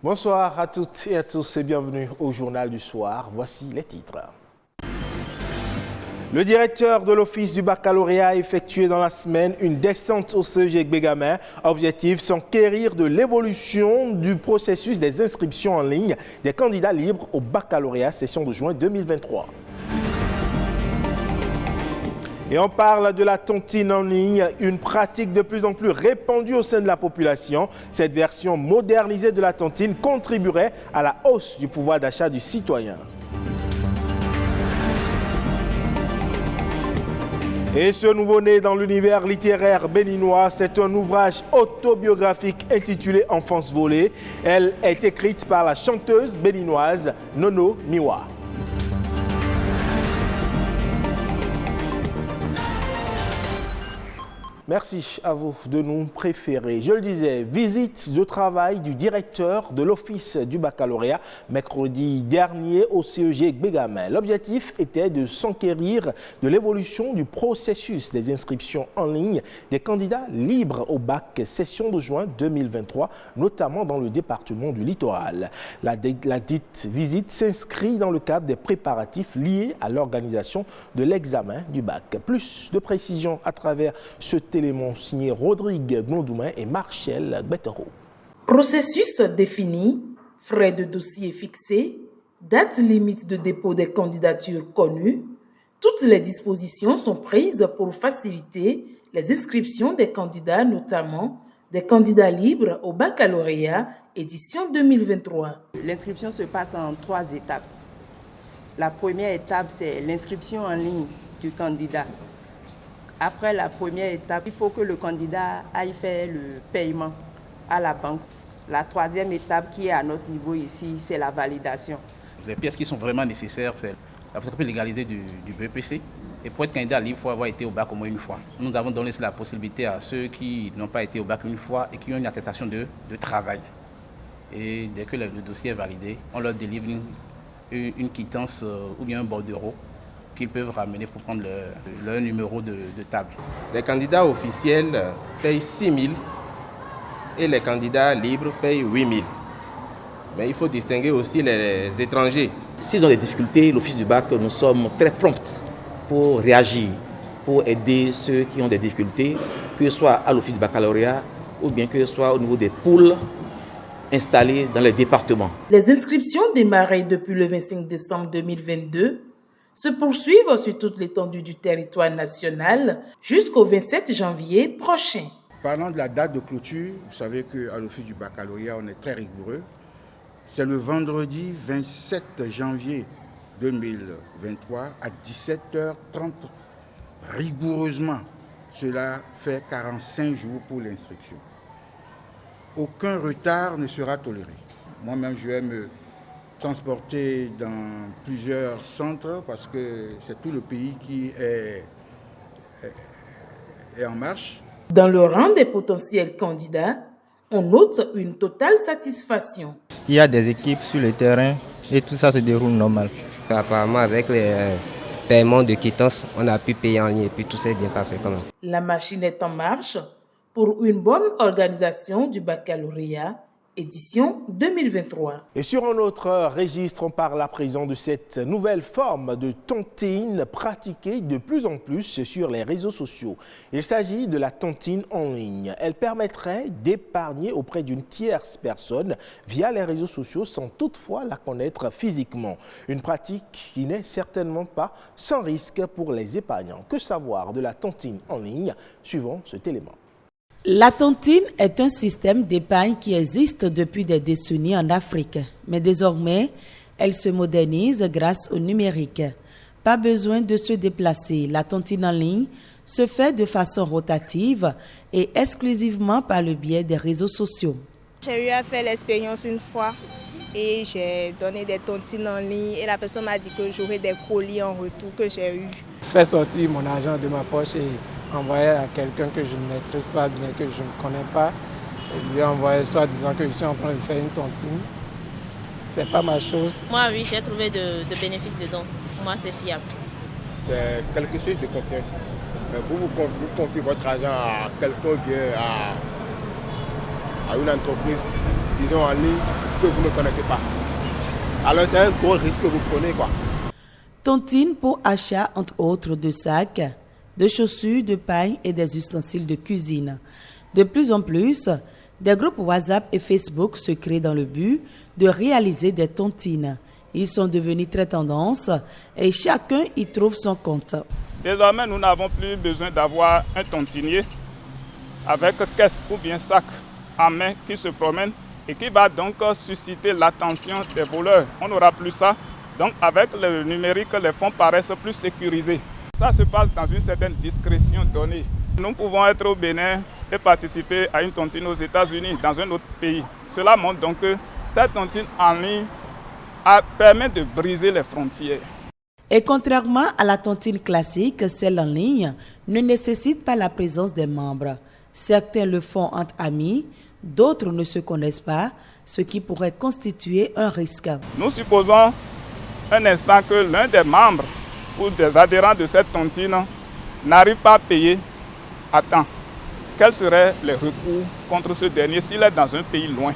Bonsoir à toutes et à tous et bienvenue au Journal du Soir. Voici les titres. Le directeur de l'Office du baccalauréat a effectué dans la semaine une descente au CEG Gbegama. Objectif, s'enquérir de l'évolution du processus des inscriptions en ligne des candidats libres au baccalauréat session de juin 2023. Et on parle de la tontine en ligne, une pratique de plus en plus répandue au sein de la population. Cette version modernisée de la tontine contribuerait à la hausse du pouvoir d'achat du citoyen. Et ce nouveau-né dans l'univers littéraire béninois, c'est un ouvrage autobiographique intitulé « Enfance volée ». Elle est écrite par la chanteuse béninoise Nono Miwa. Merci à vous de nous préférer. Je le disais, visite de travail du directeur de l'Office du baccalauréat mercredi dernier au CEG Gbegama. L'objectif était de s'enquérir de l'évolution du processus des inscriptions en ligne des candidats libres au bac session de juin 2023, notamment dans le département du littoral. La dite visite s'inscrit dans le cadre des préparatifs liés à l'organisation de l'examen du bac. Plus de précisions à travers ce élément signé Rodrigue Blondoumain et Marcel Bettero. Processus défini, frais de dossier fixés, date limite de dépôt des candidatures connues, toutes les dispositions sont prises pour faciliter les inscriptions des candidats, notamment des candidats libres au baccalauréat édition 2023. L'inscription se passe en 3 étapes. La première étape, c'est l'inscription en ligne du candidat. Après la première étape, il faut que le candidat aille faire le paiement à la banque. La troisième étape qui est à notre niveau ici, c'est la validation. Les pièces qui sont vraiment nécessaires, c'est la photocopie légalisée du BEPC. Et pour être candidat libre, il faut avoir été au bac au moins une fois. Nous avons donné la possibilité à ceux qui n'ont pas été au bac une fois et qui ont une attestation de travail. Et dès que le dossier est validé, on leur délivre une quittance ou bien un bordereau qu'ils peuvent ramener pour prendre leur numéro de table. Les candidats officiels payent 6 000 et les candidats libres payent 8 000. Mais il faut distinguer aussi les étrangers. S'ils ont des difficultés, l'Office du bac, nous sommes très prompts pour réagir, pour aider ceux qui ont des difficultés, que ce soit à l'Office du baccalauréat ou bien que ce soit au niveau des pôles installés dans les départements. Les inscriptions démarrées depuis le 25 décembre 2022 se poursuivent sur toute l'étendue du territoire national jusqu'au 27 janvier prochain. Parlant de la date de clôture, vous savez qu'à l'Office du baccalauréat, on est très rigoureux. C'est le vendredi 27 janvier 2023 à 17h30. Rigoureusement, cela fait 45 jours pour l'instruction. Aucun retard ne sera toléré. Moi-même, je vais me transporter dans plusieurs centres parce que c'est tout le pays qui est en marche. Dans le rang des potentiels candidats, on note une totale satisfaction. Il y a des équipes sur le terrain et tout ça se déroule normal. Apparemment, avec les paiements de quittance, on a pu payer en ligne et puis tout s'est bien passé quand même. La machine est en marche pour une bonne organisation du baccalauréat édition 2023. Et sur un autre registre, on parle à présent de cette nouvelle forme de tontine pratiquée de plus en plus sur les réseaux sociaux. Il s'agit de la tontine en ligne. Elle permettrait d'épargner auprès d'une tierce personne via les réseaux sociaux sans toutefois la connaître physiquement. Une pratique qui n'est certainement pas sans risque pour les épargnants. Que savoir de la tontine en ligne? Suivons cet élément. La tontine est un système d'épargne qui existe depuis des décennies en Afrique, mais désormais, elle se modernise grâce au numérique. Pas besoin de se déplacer. La tontine en ligne se fait de façon rotative et exclusivement par le biais des réseaux sociaux. J'ai eu à faire l'expérience une fois et j'ai donné des tontines en ligne et la personne m'a dit que j'aurais des colis en retour que j'ai eu. Faire sortir mon argent de ma poche et envoyer à quelqu'un que je ne maîtrise pas bien, que je ne connais pas, et lui envoyer soit disant que je suis en train de faire une tontine. C'est pas ma chose. Moi, oui, j'ai trouvé de bénéfices dedans. Pour moi, c'est fiable. C'est quelque chose de confiance. Vous confiez votre argent à quelqu'un, bien à une entreprise, disons en ligne. que vous ne connaissez pas. Alors c'est un gros risque que vous prenez, quoi. Tontine pour achat, entre autres, de sacs, de chaussures, de pailles et des ustensiles de cuisine. De plus en plus, des groupes WhatsApp et Facebook se créent dans le but de réaliser des tontines. Ils sont devenus très tendance et chacun y trouve son compte. Désormais, nous n'avons plus besoin d'avoir un tontinier avec caisse ou bien sac en main qui se promène et qui va donc susciter l'attention des voleurs. On n'aura plus ça. Donc avec le numérique, les fonds paraissent plus sécurisés. Ça se passe dans une certaine discrétion donnée. Nous pouvons être au Bénin et participer à une tontine aux États-Unis, dans un autre pays. Cela montre donc que cette tontine en ligne permet de briser les frontières. Et contrairement à la tontine classique, celle en ligne ne nécessite pas la présence des membres. Certains le font entre amis, d'autres ne se connaissent pas, ce qui pourrait constituer un risque. Nous supposons un instant que l'un des membres ou des adhérents de cette tontine n'arrive pas à payer à temps. Quels seraient les recours contre ce dernier s'il est dans un pays loin?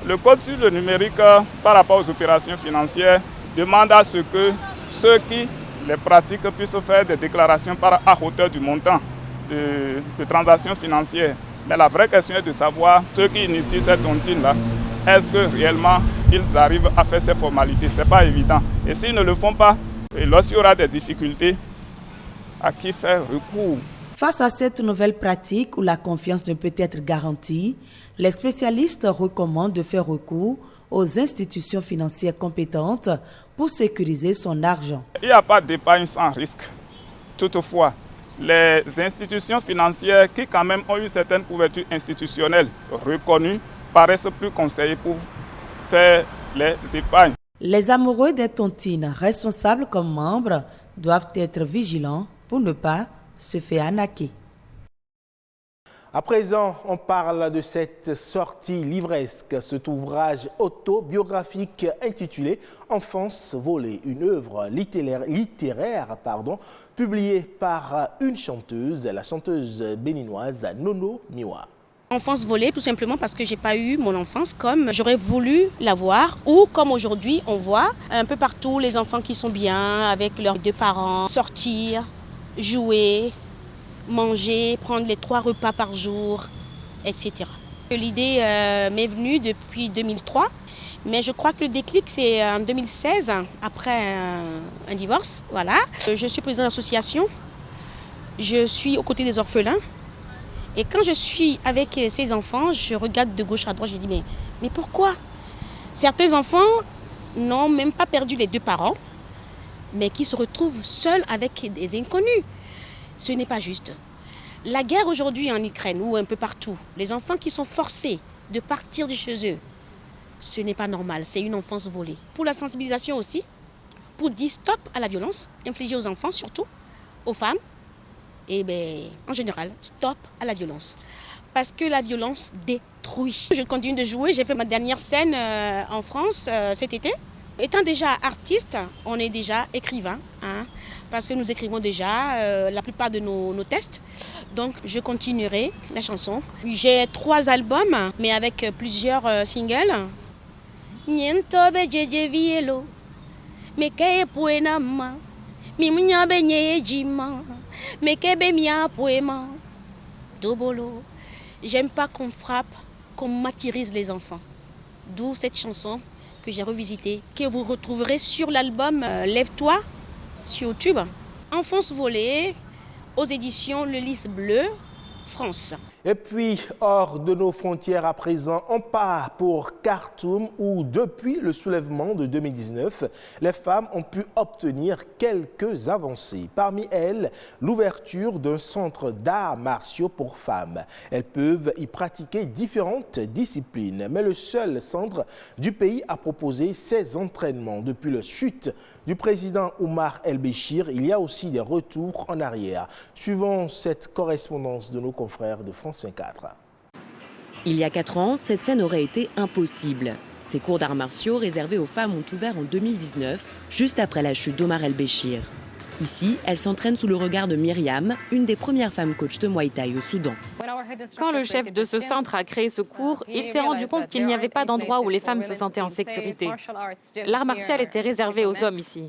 Le code sur le numérique par rapport aux opérations financières demande à ce que ceux qui les pratiquent puissent faire des déclarations à hauteur du montant de transactions financières. Mais la vraie question est de savoir ceux qui initient cette tontine-là, est-ce que réellement ils arrivent à faire ces formalités? Ce n'est pas évident. Et s'ils ne le font pas, et lorsqu'il y aura des difficultés, à qui faire recours? Face à cette nouvelle pratique où la confiance ne peut être garantie, les spécialistes recommandent de faire recours aux institutions financières compétentes pour sécuriser son argent. Il n'y a pas d'épargne sans risque. Toutefois, les institutions financières qui quand même ont une certaine couverture institutionnelle reconnue paraissent plus conseillées pour faire les épargnes. Les amoureux des tontines, responsables comme membres, doivent être vigilants pour ne pas se faire arnaquer. À présent, on parle de cette sortie livresque, cet ouvrage autobiographique intitulé « Enfance volée », une œuvre littéraire publiée par une chanteuse, la chanteuse béninoise Nono Miwa. Enfance volée, tout simplement parce que je n'ai pas eu mon enfance comme j'aurais voulu l'avoir, ou comme aujourd'hui on voit un peu partout les enfants qui sont bien avec leurs deux parents, sortir, jouer, manger, prendre les 3 repas par jour, etc. L'idée m'est venue depuis 2003, mais je crois que le déclic c'est en 2016, après un divorce. Voilà. Je suis présidente d'association, je suis aux côtés des orphelins. Et quand je suis avec ces enfants, je regarde de gauche à droite, je dis mais pourquoi? Certains enfants n'ont même pas perdu les 2 parents, mais qui se retrouvent seuls avec des inconnus. Ce n'est pas juste. La guerre aujourd'hui en Ukraine ou un peu partout, les enfants qui sont forcés de partir de chez eux, ce n'est pas normal, c'est une enfance volée. Pour la sensibilisation aussi, pour dire stop à la violence infligée aux enfants surtout, aux femmes, et en général, stop à la violence. Parce que la violence détruit. Je continue de jouer, j'ai fait ma dernière scène en France cet été. Étant déjà artiste, on est déjà écrivain, parce que nous écrivons déjà la plupart de nos textes. Donc je continuerai la chanson. J'ai 3 albums, mais avec plusieurs singles. Nientobe jejevielo, mekeye puenama, mimunyabe nyejima. J'aime pas qu'on frappe, qu'on martyrise les enfants. D'où cette chanson que j'ai revisitée, que vous retrouverez sur l'album Lève-toi sur YouTube. Enfance volée aux éditions Le Lys Bleu, France. Et puis, hors de nos frontières à présent, on part pour Khartoum où, depuis le soulèvement de 2019, les femmes ont pu obtenir quelques avancées. Parmi elles, l'ouverture d'un centre d'arts martiaux pour femmes. Elles peuvent y pratiquer différentes disciplines, mais le seul centre du pays a proposé ces entraînements. Depuis la chute du président Omar El-Béchir, il y a aussi des retours en arrière. Suivons cette correspondance de nos confrères de France 24. Il y a 4 ans, cette scène aurait été impossible. Ces cours d'arts martiaux réservés aux femmes ont ouvert en 2019, juste après la chute d'Omar El-Béchir. Ici, elles s'entraînent sous le regard de Myriam, une des premières femmes coachs de Muay Thai au Soudan. Quand le chef de ce centre a créé ce cours, il s'est rendu compte qu'il n'y avait pas d'endroit où les femmes se sentaient en sécurité. L'art martial était réservé aux hommes ici.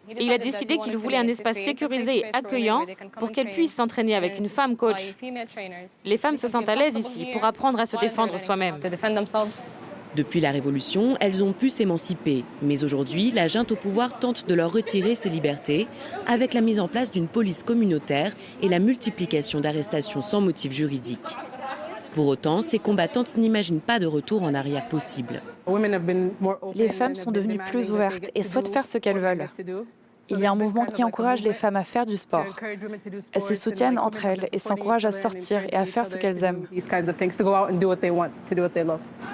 Et il a décidé qu'il voulait un espace sécurisé et accueillant pour qu'elles puissent s'entraîner avec une femme coach. Les femmes se sentent à l'aise ici pour apprendre à se défendre soi-même. Depuis la Révolution, elles ont pu s'émanciper. Mais aujourd'hui, la junte au pouvoir tente de leur retirer ces libertés avec la mise en place d'une police communautaire et la multiplication d'arrestations sans motif juridique. Pour autant, ces combattantes n'imaginent pas de retour en arrière possible. Les femmes sont devenues plus ouvertes et souhaitent faire ce qu'elles veulent. Il y a un mouvement qui encourage les femmes à faire du sport. Elles se soutiennent entre elles et s'encouragent à sortir et à faire ce qu'elles aiment.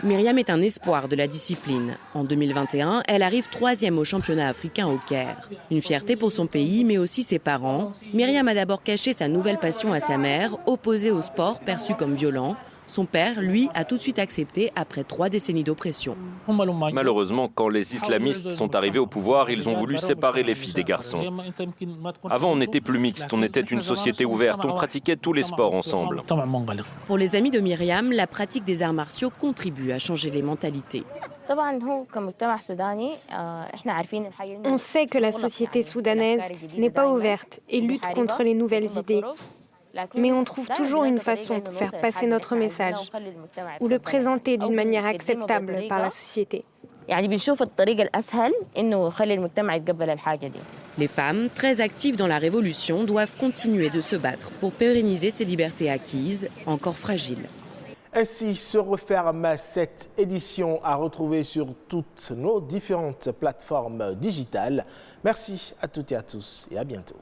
Myriam est un espoir de la discipline. En 2021, elle arrive 3e au championnat africain au Caire. Une fierté pour son pays, mais aussi ses parents. Myriam a d'abord caché sa nouvelle passion à sa mère, opposée au sport perçu comme violent. Son père, lui, a tout de suite accepté après 3 décennies d'oppression. Malheureusement, quand les islamistes sont arrivés au pouvoir, ils ont voulu séparer les filles des garçons. Avant, on n'était plus mixte, on était une société ouverte, on pratiquait tous les sports ensemble. Pour les amis de Myriam, la pratique des arts martiaux contribue à changer les mentalités. On sait que la société soudanaise n'est pas ouverte et lutte contre les nouvelles idées. Mais on trouve toujours une façon de faire passer notre message ou le présenter d'une manière acceptable par la société. Les femmes, très actives dans la révolution, doivent continuer de se battre pour pérenniser ces libertés acquises, encore fragiles. Ainsi se referme cette édition à retrouver sur toutes nos différentes plateformes digitales. Merci à toutes et à tous et à bientôt.